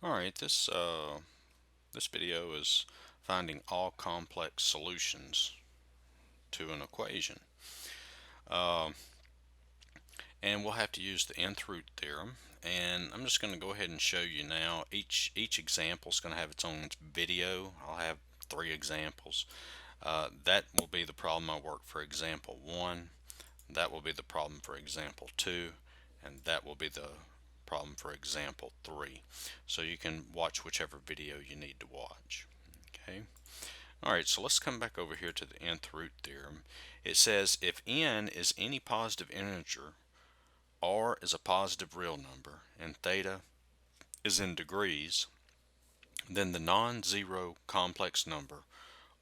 Alright, this video is finding all complex solutions to an equation. And we'll have to use the nth root theorem. And I'm just going to go ahead and show you now. Each example is going to have its own video. I'll have 3 examples. That will be the problem I work for example 1. That will be the problem for example 2. And that will be the problem for example 3. So you can watch whichever video you need to watch. Okay. Alright, so let's come back over here to the nth root theorem. It says if n is any positive integer, r is a positive real number, and theta is in degrees, then the non-zero complex number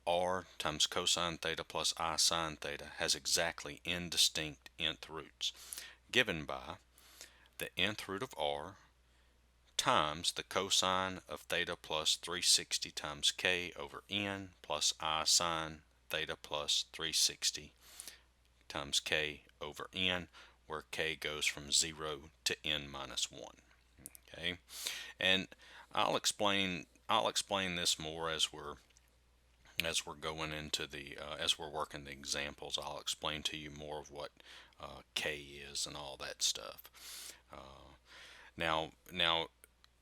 r times cosine theta plus I sine theta has exactly n distinct nth roots, given by the nth root of r times the cosine of theta plus 360 times k over n plus I sine theta plus 360 times k over n, where k goes from 0 to n minus 1. Okay, and I'll explain this more as we're going into the as we're working the examples. I'll explain to you more of what k is and all that stuff. Now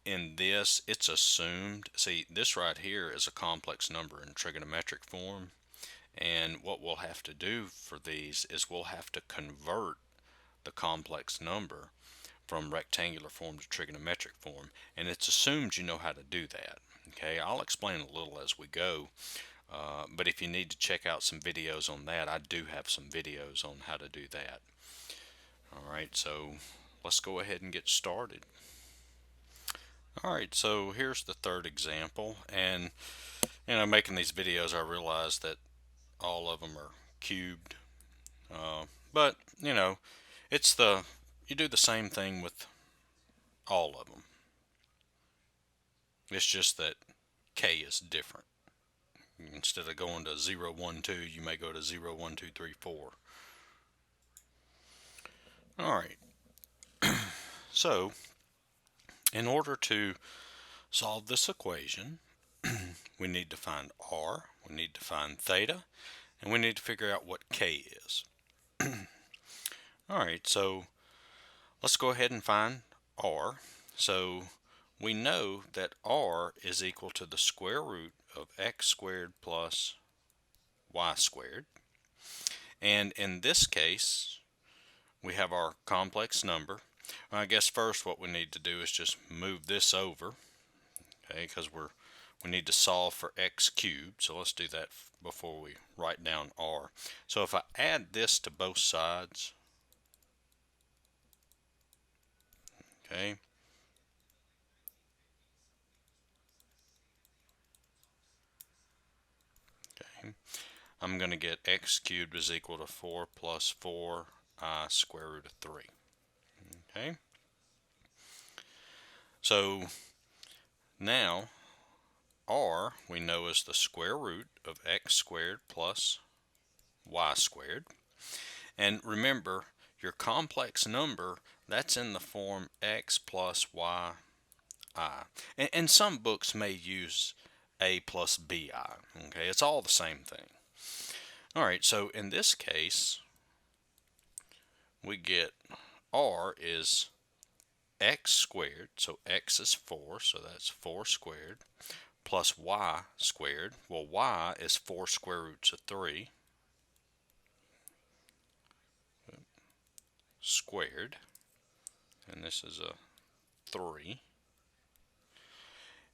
in this, it's assumed, see, this right here is a complex number in trigonometric form, and what we'll have to do for these is we'll have to convert the complex number from rectangular form to trigonometric form, and it's assumed you know how to do that. Okay, I'll explain a little as we go, but if you need to check out some videos on that, I do have some videos on how to do that. Alright, so let's go ahead and get started. Alright, so here's the third example, and making these videos I realize that all of them are cubed, but it's you do the same thing with all of them. It's just that k is different. Instead of going to 0, 1, 2, you may go to 0, 1, 2, 3, 4. Alright, so in order to solve this equation, we need to find r, we need to find theta, and we need to figure out what k is. Alright, so let's go ahead and find r. So we know that r is equal to the square root of x squared plus y squared. And in this case, we have our complex number. I guess first what we need to do is just move this over, okay, because we need to solve for x cubed. So let's do that before we write down r. So if I add this to both sides, okay, I'm going to get x cubed is equal to 4 plus 4i square root of 3. Okay, so now r we know is the square root of x squared plus y squared. And remember, your complex number, that's in the form x plus y I. And some books may use a plus bi. Okay, it's all the same thing. Alright, so in this case, we get r is x squared, so x is 4, so that's 4 squared, plus y squared. Well, y is 4 square roots of 3 squared, and this is a 3.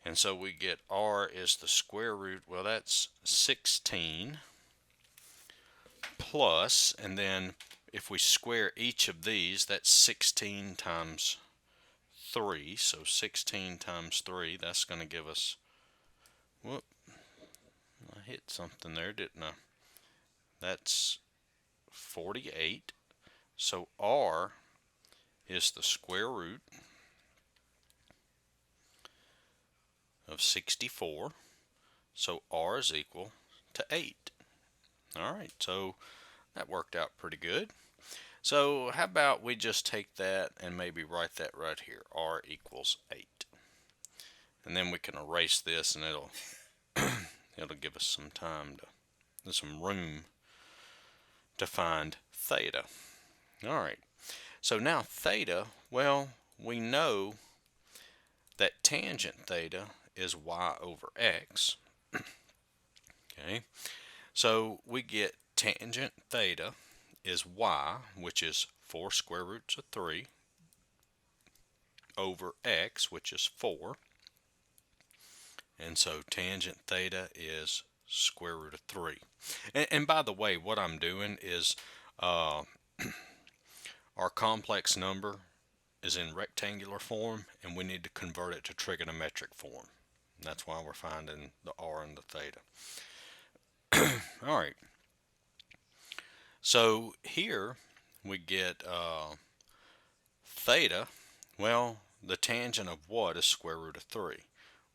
And so we get r is the square root, well, that's 16 plus, and then if we square each of these, that's 16 times 3. So 16 times 3, that's going to give us, whoop, I hit something there, didn't I? That's 48. So r is the square root of 64. So r is equal to 8. Alright, so that worked out pretty good. So how about we just take that and maybe write that right here, r equals 8. and then we can erase this, and it'll it'll give us some time to some room to find theta. All right, so now theta, well, we know that tangent theta is y over x. Okay, so we get tangent theta is y, which is 4 square roots of 3, over x, which is 4. And so tangent theta is square root of 3. And by the way, what I'm doing is our complex number is in rectangular form, and we need to convert it to trigonometric form. That's why we're finding the r and the theta. All right. So here we get theta. Well, the tangent of what is square root of 3?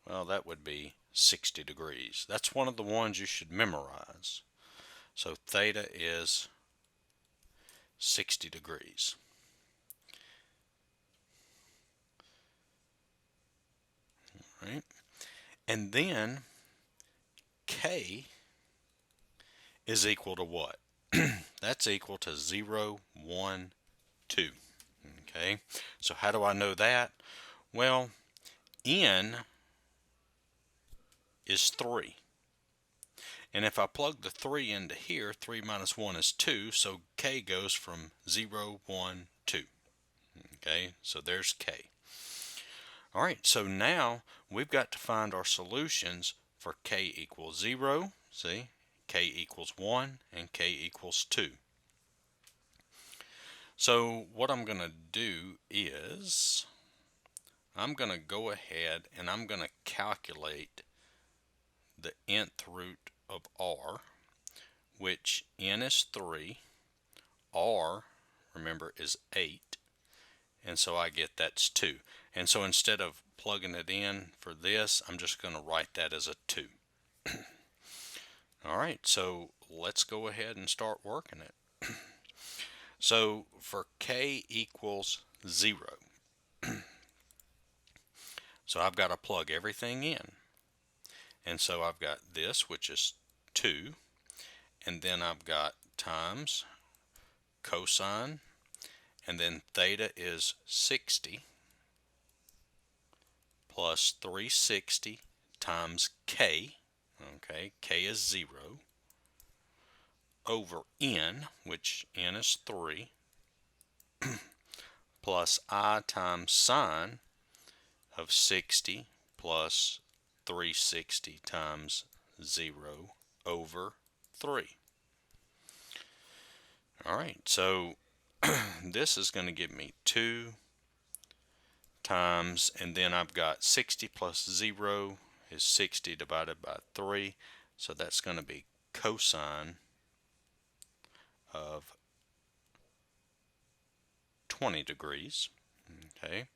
Well, that would be 60 degrees. That's one of the ones you should memorize. So theta is 60 degrees. All right. And then K is equal to what? That's equal to 0, 1, 2. Okay, so how do I know that? Well, N is 3. And if I plug the 3 into here, 3 minus 1 is 2, so K goes from 0, 1, 2. Okay, so there's K. All right, so now we've got to find our solutions for K equals 0, see, K equals 1, and K equals 2. So what I'm going to do is I'm going to go ahead and I'm going to calculate the nth root of r, which n is 3, r, remember, is 8, and so I get that's 2. And so instead of plugging it in for this, I'm just going to write that as a 2. All right, so let's go ahead and start working it. So for K equals 0, so I've got to plug everything in. And so I've got this, which is 2, and then I've got times cosine, and then theta is 60, plus 360 times K, okay, K is 0, over N, which N is 3, plus I times sine of 60 plus 360 times 0 over 3. All right, so this is going to give me 2 times, and then I've got 60 plus 0 is 60 divided by 3, so that's going to be cosine of 20 degrees, okay,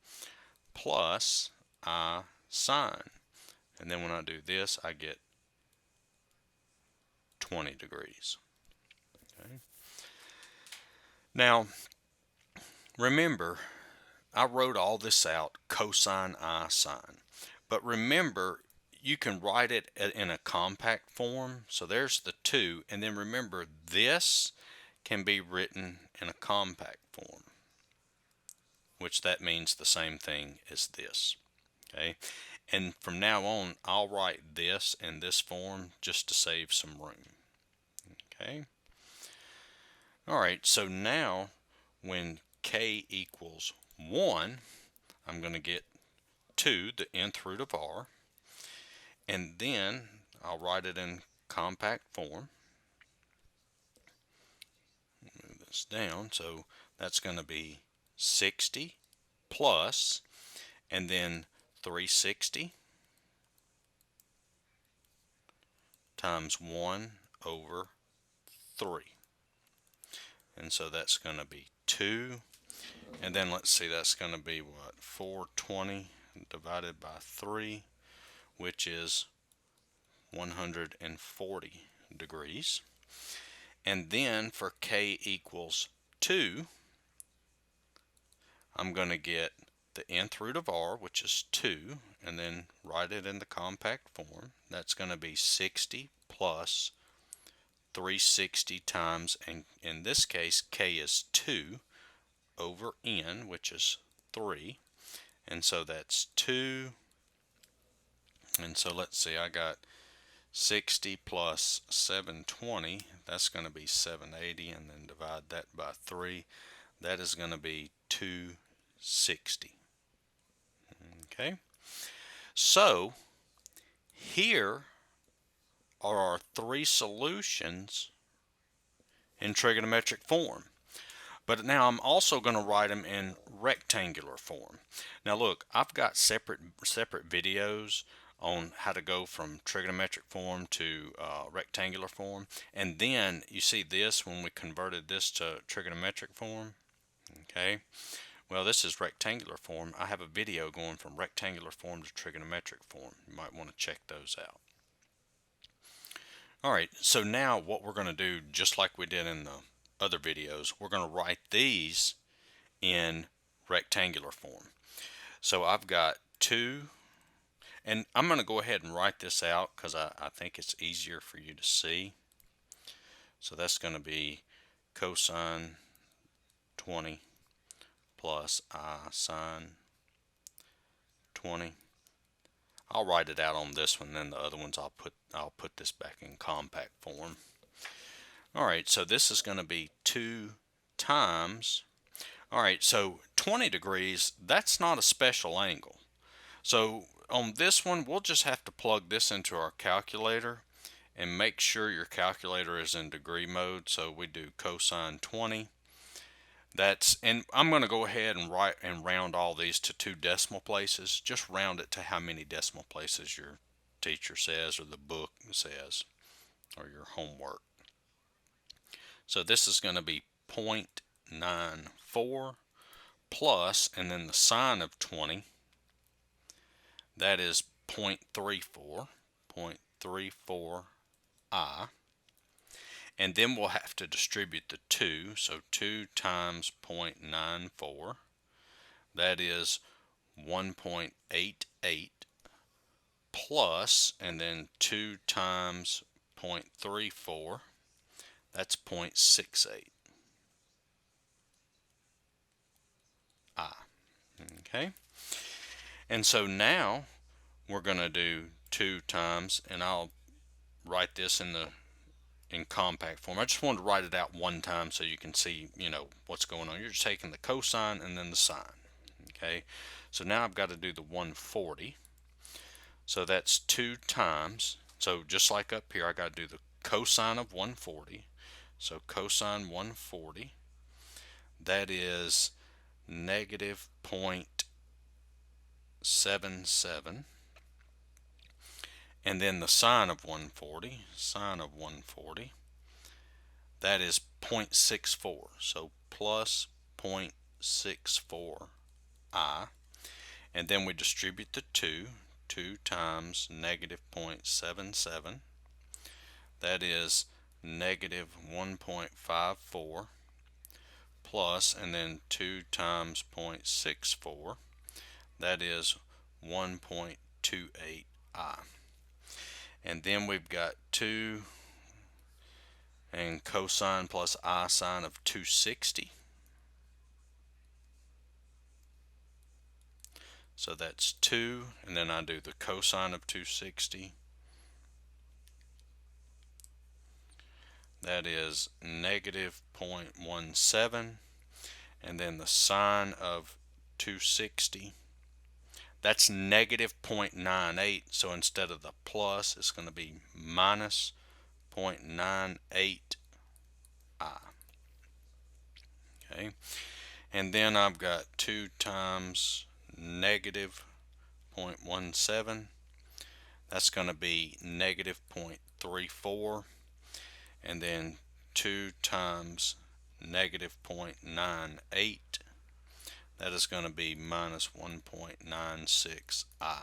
plus I sine. And then when I do this, I get 20 degrees. Okay. Now, remember, I wrote all this out, cosine, I, sine. But remember, you can write it in a compact form. So there's the 2. And then remember, this can be written in a compact form, which that means the same thing as this. Okay. And from now on, I'll write this in this form just to save some room. Okay. All right, so now when K equals 1, I'm going to get 2, the nth root of r, and then I'll write it in compact form. Move this down, so that's going to be 60 plus, and then 360 times 1 over 3. And so that's going to be 2. And then let's see, that's going to be what? 420 divided by 3, which is 140 degrees. And then for K equals 2, I'm going to get the nth root of r, which is 2, and then write it in the compact form. That's going to be 60 plus 360 times, and in this case, k is 2 over n, which is 3. And so that's 2. And so let's see, I got 60 plus 720, that's going to be 780, and then divide that by 3. That is going to be 260. Okay, so here are our 3 solutions in trigonometric form. But now I'm also going to write them in rectangular form. Now look, I've got separate videos on how to go from trigonometric form to rectangular form. And then you see this when we converted this to trigonometric form. Okay, well, this is rectangular form. I have a video going from rectangular form to trigonometric form. You might want to check those out. Alright, so now what we're going to do, just like we did in the other videos, we're going to write these in rectangular form. So I've got 2, and I'm going to go ahead and write this out because I think it's easier for you to see. So that's going to be cosine 20 plus I sine 20. I'll write it out on this one, then the other ones I'll put this back in compact form. Alright, so this is going to be 2 times. Alright, so 20 degrees, that's not a special angle. So on this one, we'll just have to plug this into our calculator and make sure your calculator is in degree mode. So we do cosine 20. And I'm going to go ahead and round all these to 2 decimal places. Just round it to how many decimal places your teacher says or the book says or your homework. So this is going to be 0.94 plus, and then the sine of 20, that is 0.34, 0.34 I. And then we'll have to distribute the 2, so 2 times 0.94, that is 1.88 plus, and then 2 times 0.34, that's 0.68 I. Okay, and so now we're going to do 2 times, and I'll write this in compact form. I just wanted to write it out one time so you can see, what's going on. You're just taking the cosine and then the sine. Okay, so now I've got to do the 140. So that's 2 times. So just like up here, I got to do the cosine of 140. So cosine 140, that is negative 0.77. And then the sine of 140, that is 0.64. So plus 0.64 I. And then we distribute the 2 times negative 0.77. That is negative 1.54 plus, and then 2 times 0.64. That is 1.28 I. And then we've got 2 and cosine plus I sine of 260. So that's 2, and then I do the cosine of 260. That is negative 0.17, and then the sine of 260, that's negative 0.98, so instead of the plus, it's going to be minus 0.98 I. Okay, and then I've got 2 times negative 0.17, that's going to be negative 0.34, and then 2 times negative 0.98, that is going to be minus 1.96 I.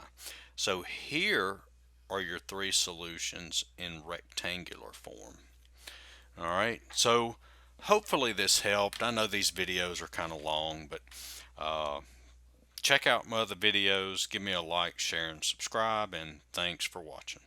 So here are your 3 solutions in rectangular form. Alright, so hopefully this helped. I know these videos are kind of long, but check out my other videos, give me a like, share, and subscribe, and thanks for watching.